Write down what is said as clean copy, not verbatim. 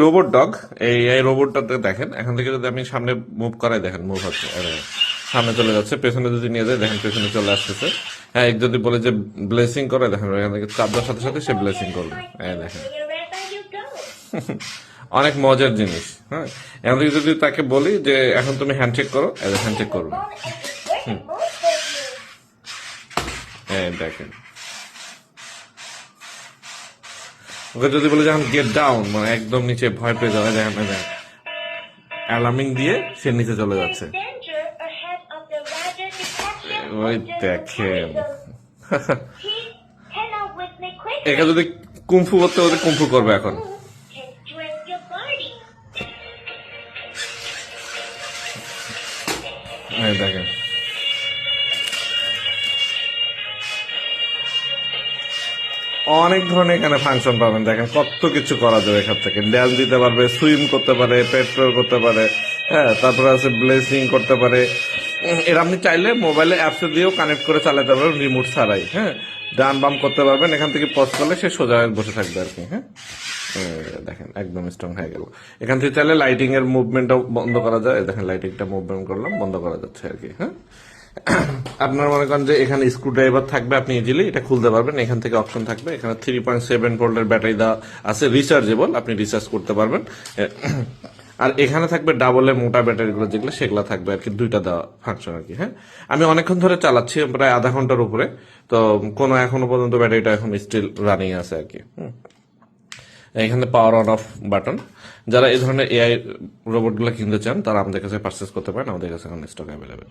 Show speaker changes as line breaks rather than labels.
Robot dog, এই রোবটটাতে দেখেন এখান থেকে যদি আমি সামনে মুভ করাই, দেখেন মুভ হচ্ছে, সামনে চলে যাচ্ছে, পেছনে যদি নিয়ে যায় দেখেন পেছনে চলে আসতেছে। হ্যাঁ, যদি বলে যে ব্লেসিং করে, দেখেন এখান থেকে চাপ দেওয়ার সাথে সাথে সে ব্লেসিং করবে। হ্যাঁ দেখেন, অনেক মজার জিনিস। হ্যাঁ, এখান থেকে যদি তাকে বলি যে এখন তুমি হ্যান্ডশেক করো, হ্যান্ডশেক করবে। হ্যাঁ দেখেন, ওকে যদি বলে যে এখন গেট ডাউন, মানে একদম নিচে ভয় পেয়ে যাবে, দেখেন অ্যালার্মিং দিয়ে সে নিচে চলে যাচ্ছে। ওই দেখেন, একে যদি কুমফু করতে বলতে কুমফু করবে এখন। দেখেন, অনেক ধরনের এখানে ফাংশন পাবেন। দেখেন কত কিছু করা যাবে এখান থেকে, ড্যান্স দিতে পারবে, সুইম করতে পারে, পেট্রোল করতে পারে। হ্যাঁ, তারপরে আছে ব্লেসিং করতে পারে। এর আপনি চাইলে মোবাইলে অ্যাপস দিয়েও কানেক্ট করে চালাতে পারবেন রিমোট ছাড়াই। হ্যাঁ, ডান বাম করতে পারবেন, এখান থেকে পজ করলে সে সোজা হয়ে বসে থাকবে আর কি। হ্যাঁ, দেখেন একদম স্ট্রং হয়ে গেল। এখান থেকে চাইলে লাইটিং এর মুভমেন্টটাও বন্ধ করা যায়। দেখেন লাইটিংটা মুভমেন্ট করলাম, বন্ধ করা যাচ্ছে আর কি। হ্যাঁ, আপনার মনে করেন যে এখানে স্ক্রু ড্রাইভার থাকবে, আপনি ইজিলি এটা খুলতে পারবেন। এখান থেকে অপশন থাকবে, এখানে 3.7 ভোল্টের ব্যাটারি দেওয়া আছে, রিচার্জেবল, আপনি রিচার্জ করতে পারবেন। আর এখানে থাকবে ডাবলের মোটা ব্যাটারিগুলো, যেগুলো সেগুলো থাকবে আর কি, দুইটা দেওয়া ফাংশন আর কি। হ্যাঁ, আমি অনেকক্ষণ ধরে চালাচ্ছি, প্রায় আধা ঘন্টার উপরে, তো কোনো এখনো পর্যন্ত ব্যাটারিটা এখন স্টিল রানিং আছে আর কি। এখানে পাওয়ার অন অফ বাটন। যারা এই ধরনের এআই রোবটগুলো কিনতে চান তারা আমাদের কাছে পারচেস করতে পারেন, আমাদের কাছে এখন স্টক অ্যাভেলেবেল।